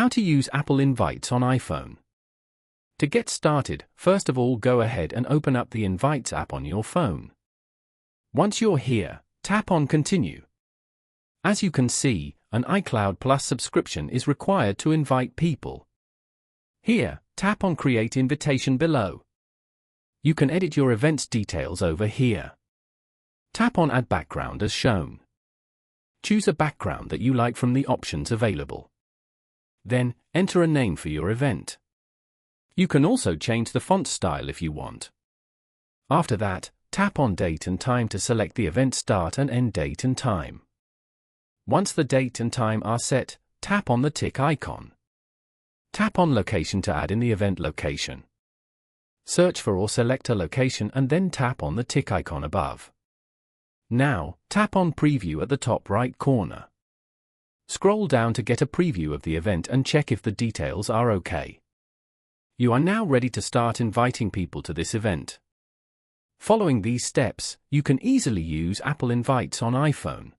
How to use Apple Invites on iPhone. To get started, first of all go ahead and open up the Invites app on your phone. Once you're here, tap on Continue. As you can see, an iCloud Plus subscription is required to invite people. Here, tap on Create Invitation below. You can edit your event's details over here. Tap on Add Background as shown. Choose a background that you like from the options available. Then, enter a name for your event. You can also change the font style if you want. After that, tap on Date and Time to select the event start and end date and time. Once the date and time are set, tap on the tick icon. Tap on Location to add in the event location. Search for or select a location and then tap on the tick icon above. Now, tap on Preview at the top right corner. Scroll down to get a preview of the event and check if the details are okay. You are now ready to start inviting people to this event. Following these steps, you can easily use Apple Invites on iPhone.